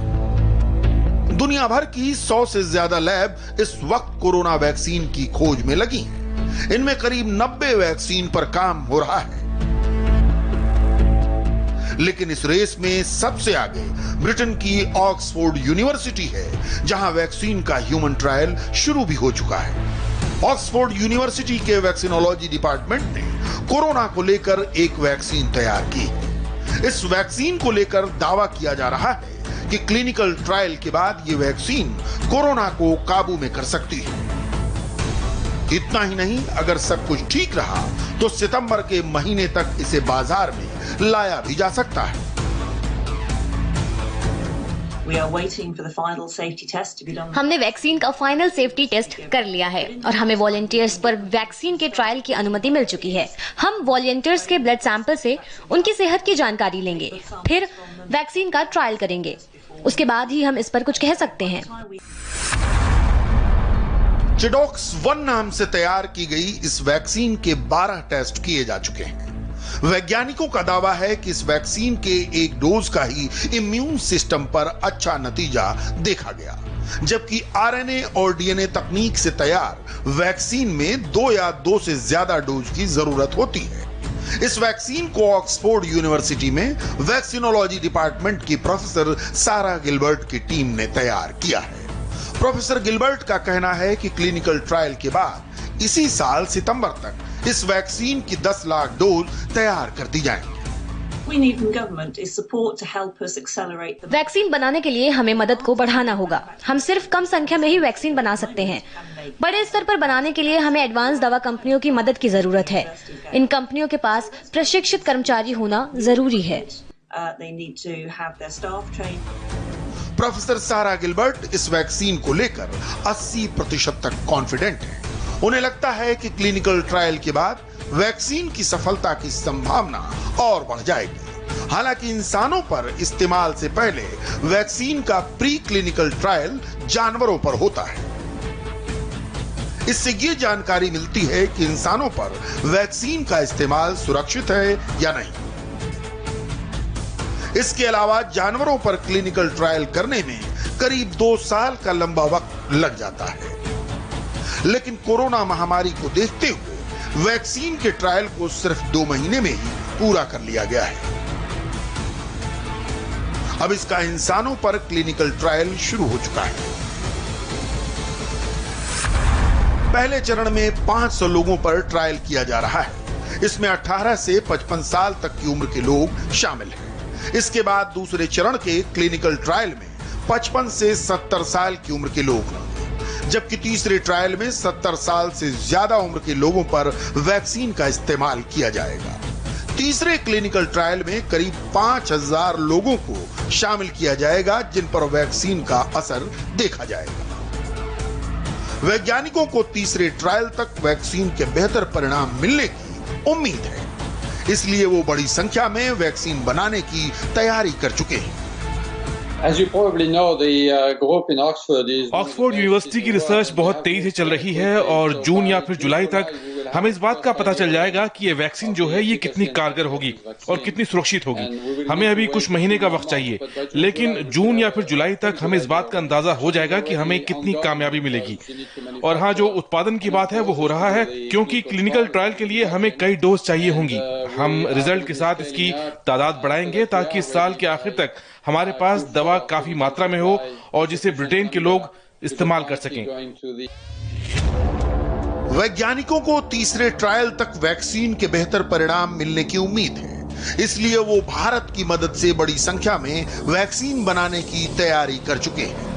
दुनिया भर की 100 से ज्यादा लैब इस वक्त कोरोना वैक्सीन की खोज में लगी हैं। इनमें करीब 90 वैक्सीन पर काम हो रहा है, लेकिन इस रेस में सबसे आगे ब्रिटेन की ऑक्सफोर्ड यूनिवर्सिटी है, जहां वैक्सीन का ह्यूमन ट्रायल शुरू भी हो चुका है। ऑक्सफोर्ड यूनिवर्सिटी के वैक्सीनोलॉजी डिपार्टमेंट ने कोरोना को लेकर एक वैक्सीन तैयार की। इस वैक्सीन को लेकर दावा किया जा रहा है कि क्लिनिकल ट्रायल के बाद ये वैक्सीन कोरोना को काबू में कर सकती है। इतना ही नहीं, अगर सब कुछ ठीक रहा तो सितंबर के महीने तक इसे बाजार में लाया भी जा सकता है। हमने वैक्सीन का फाइनल सेफ्टी टेस्ट कर लिया है और हमें वॉलंटियर्स पर वैक्सीन के ट्रायल की अनुमति मिल चुकी है। हम वॉलंटियर्स के ब्लड सैंपल से उनकी सेहत की जानकारी लेंगे, फिर वैक्सीन का ट्रायल करेंगे। उसके बाद ही हम इस पर कुछ कह सकते हैं। चिडॉक्स 1 नाम से तैयार की गई इस वैक्सीन के 12 टेस्ट किए जा चुके हैं। वैज्ञानिकों का दावा है कि इस वैक्सीन के एक डोज का ही इम्यून सिस्टम पर अच्छा नतीजा देखा गया, जबकि आरएनए और डीएनए तकनीक से तैयार वैक्सीन में 2 या 2 से ज्यादा डोज की जरूरत होती है। इस वैक्सीन को ऑक्सफोर्ड यूनिवर्सिटी में वैक्सीनोलॉजी डिपार्टमेंट की प्रोफेसर सारा गिलबर्ट की टीम ने तैयार किया है। प्रोफेसर गिलबर्ट का कहना है कि क्लिनिकल ट्रायल के बाद इसी साल सितंबर तक इस वैक्सीन की 10 लाख डोज तैयार कर दी जाएंगी। वैक्सीन बनाने के लिए हमें मदद को बढ़ाना होगा। हम सिर्फ कम संख्या में ही वैक्सीन बना सकते हैं। बड़े स्तर पर बनाने के लिए हमें एडवांस दवा कंपनियों की मदद की जरूरत है। इन कंपनियों के पास प्रशिक्षित कर्मचारी होना जरूरी है। प्रोफेसर सारा गिलबर्ट इस वैक्सीन को लेकर 80% तक कॉन्फिडेंट है। उन्हें लगता है कि क्लिनिकल ट्रायल के बाद वैक्सीन की सफलता की संभावना और बढ़ जाएगी। हालांकि इंसानों पर इस्तेमाल से पहले वैक्सीन का प्री क्लिनिकल ट्रायल जानवरों पर होता है। इससे ये जानकारी मिलती है कि इंसानों पर वैक्सीन का इस्तेमाल सुरक्षित है या नहीं। इसके अलावा जानवरों पर क्लिनिकल ट्रायल करने में करीब 2 साल का लंबा वक्त लग जाता है, लेकिन कोरोना महामारी को देखते हुए वैक्सीन के ट्रायल को सिर्फ 2 महीने में ही पूरा कर लिया गया है। अब इसका इंसानों पर क्लिनिकल ट्रायल शुरू हो चुका है। पहले चरण में 500 लोगों पर ट्रायल किया जा रहा है। इसमें 18 से 55 साल तक की उम्र के लोग शामिल हैं। इसके बाद दूसरे चरण के क्लिनिकल ट्रायल में 55 से 70 साल की उम्र के लोग होंगे, जबकि तीसरे ट्रायल में 70 साल से ज्यादा उम्र के लोगों पर वैक्सीन का इस्तेमाल किया जाएगा। तीसरे क्लिनिकल ट्रायल में करीब 5000 लोगों को शामिल किया जाएगा, जिन पर वैक्सीन का असर देखा जाएगा। वैज्ञानिकों को तीसरे ट्रायल तक वैक्सीन के बेहतर परिणाम मिलने की उम्मीद है, इसलिए वो बड़ी संख्या में वैक्सीन बनाने की तैयारी कर चुके हैं। ऑक्सफोर्ड यूनिवर्सिटी की रिसर्च बहुत तेजी से चल रही है और जून या फिर जुलाई तक हमें इस बात का पता चल जाएगा कि ये वैक्सीन जो है ये कितनी कारगर होगी और कितनी सुरक्षित होगी। हमें अभी कुछ महीने का वक्त चाहिए, लेकिन जून या फिर जुलाई तक हमें इस बात का अंदाजा हो जाएगा कि हमें कितनी कामयाबी मिलेगी। और हाँ, जो उत्पादन की बात है वो हो रहा है, क्योंकि क्लिनिकल ट्रायल के लिए हमें कई डोज चाहिए होंगी। हम रिजल्ट के साथ इसकी तादाद बढ़ाएंगे ताकि इस साल के आखिर तक हमारे पास दवा काफी मात्रा में हो और जिसे ब्रिटेन के लोग इस्तेमाल कर सकें। वैज्ञानिकों को तीसरे ट्रायल तक वैक्सीन के बेहतर परिणाम मिलने की उम्मीद है, इसलिए वो भारत की मदद से बड़ी संख्या में वैक्सीन बनाने की तैयारी कर चुके हैं।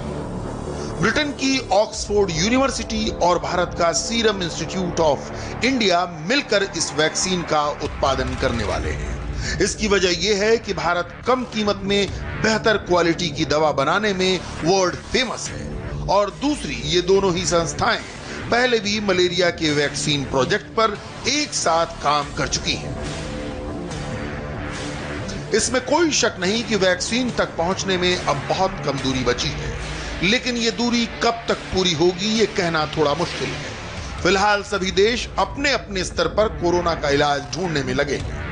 ब्रिटेन की ऑक्सफोर्ड यूनिवर्सिटी और भारत का सीरम इंस्टीट्यूट ऑफ इंडिया मिलकर इस वैक्सीन का उत्पादन करने वाले हैं। इसकी वजह यह है कि भारत कम कीमत में बेहतर क्वालिटी की दवा बनाने में वर्ल्ड फेमस है, और दूसरी, ये दोनों ही संस्थाएं पहले भी मलेरिया के वैक्सीन प्रोजेक्ट पर एक साथ काम कर चुकी हैं। इसमें कोई शक नहीं कि वैक्सीन तक पहुंचने में अब बहुत कम दूरी बची है, लेकिन ये दूरी कब तक पूरी होगी ये कहना थोड़ा मुश्किल है। फिलहाल सभी देश अपने अपने स्तर पर कोरोना का इलाज ढूंढने में लगे हैं।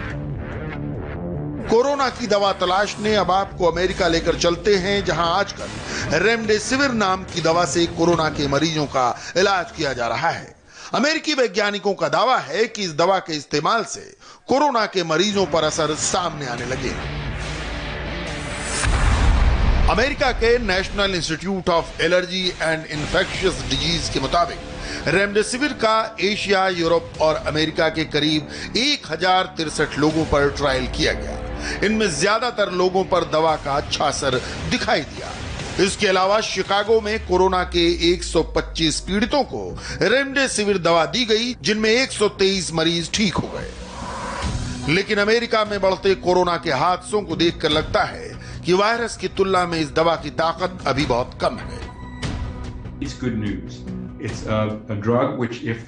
कोरोना की दवा तलाशने अब आपको अमेरिका लेकर चलते हैं, जहां आजकल रेमडेसिविर नाम की दवा से कोरोना के मरीजों का इलाज किया जा रहा है। अमेरिकी वैज्ञानिकों का दावा है कि इस दवा के इस्तेमाल से कोरोना के मरीजों पर असर सामने आने लगे। अमेरिका के national institute of allergy and infectious disease के मुताबिक रेमडेसिविर का एशिया, यूरोप और अमेरिका के करीब 1063 लोगों पर ट्रायल किया गया। इनमें ज्यादातर लोगों पर दवा का अच्छा असर दिखाई दिया। इसके अलावा शिकागो में कोरोना के 125 पीड़ितों को रेमडेसिविर दवा दी गई, जिनमें 123 मरीज ठीक हो गए। लेकिन अमेरिका में बढ़ते कोरोना के हादसों को देखकर लगता है कि वायरस की तुलना में इस दवा की ताकत अभी बहुत कम है।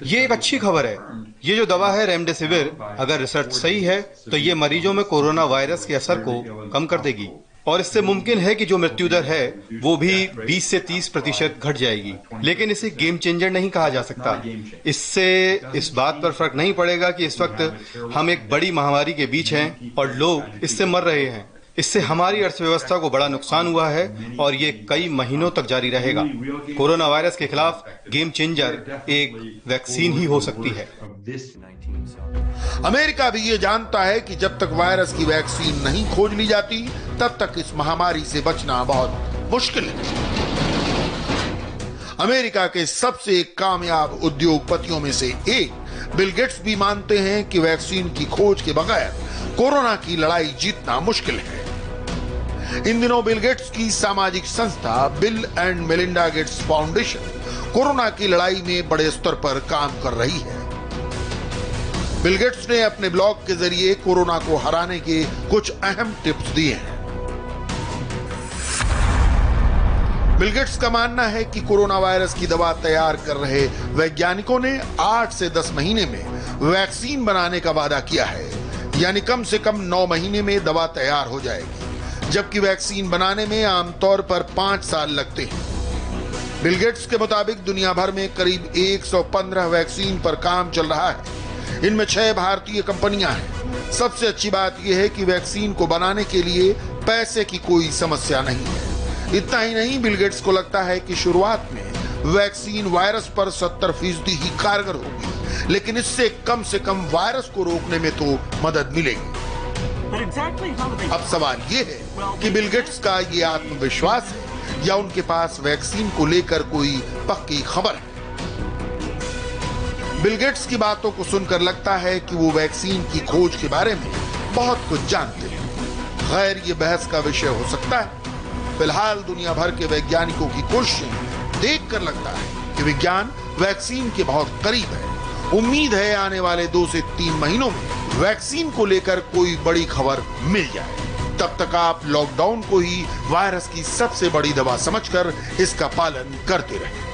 ये एक अच्छी खबर है। ये जो दवा है रेमडेसिविर, अगर रिसर्च सही है तो ये मरीजों में कोरोना वायरस के असर को कम कर देगी और इससे मुमकिन है कि जो मृत्यु दर है वो भी 20 से 30% घट जाएगी। लेकिन इसे गेम चेंजर नहीं कहा जा सकता। इससे इस बात पर फर्क नहीं पड़ेगा कि इस वक्त हम एक बड़ी महामारी के बीच हैं और लोग इससे मर रहे हैं। इससे हमारी अर्थव्यवस्था को बड़ा नुकसान हुआ है और ये कई महीनों तक जारी रहेगा। कोरोना वायरस के खिलाफ गेम चेंजर एक वैक्सीन ही हो सकती है। अमेरिका भी ये जानता है कि जब तक वायरस की वैक्सीन नहीं खोज ली जाती, तब तक इस महामारी से बचना बहुत मुश्किल है। अमेरिका के सबसे कामयाब उद्योगपतियों में से एक बिल गेट्स भी मानते हैं कि वैक्सीन की खोज के बगैर कोरोना की लड़ाई जीतना मुश्किल है। इन दिनों बिल गेट्स की सामाजिक संस्था bill and Melinda Gates foundation corona की लड़ाई में बड़े स्तर पर काम कर रही है। बिल गेट्स ने अपने ब्लॉग के जरिए कोरोना को हराने के कुछ अहम टिप्स दिए हैं। बिल गेट्स का मानना है कि कोरोना वायरस की दवा तैयार कर रहे वैज्ञानिकों ने 8 से 10 महीने में वैक्सीन बनाने का वादा किया है, यानी कम से कम 9 महीने में दवा तैयार हो जाएगी, जबकि वैक्सीन बनाने में आमतौर पर 5 साल लगते हैं। बिल गेट्स के मुताबिक दुनिया भर में करीब 115 वैक्सीन पर काम चल रहा है। इनमें 6 भारतीय कंपनियां हैं। सबसे अच्छी बात यह है कि वैक्सीन को बनाने के लिए पैसे की कोई समस्या नहीं है। इतना ही नहीं, बिल गेट्स को लगता है कि शुरुआत में वैक्सीन वायरस पर 70% ही कारगर होगी, लेकिन इससे कम से कम वायरस को रोकने में तो मदद मिलेगी। अब सवाल ये है कि बिल गेट्स का ये आत्मविश्वास है या उनके पास वैक्सीन को लेकर कोई पक्की खबर है। बिल गेट्स की बातों को सुनकर लगता है कि वो वैक्सीन की खोज के बारे में बहुत कुछ जानते हैं। खैर, ये बहस का विषय हो सकता है। फिलहाल दुनिया भर के वैज्ञानिकों की कोशिशें देखकर लगता है कि विज्ञान वैक्सीन के बहुत करीब है। उम्मीद है आने वाले 2 से 3 महीनों में वैक्सीन को लेकर कोई बड़ी खबर मिल जाए। तब तक आप लॉकडाउन को ही वायरस की सबसे बड़ी दवा समझकर इसका पालन करते रहें।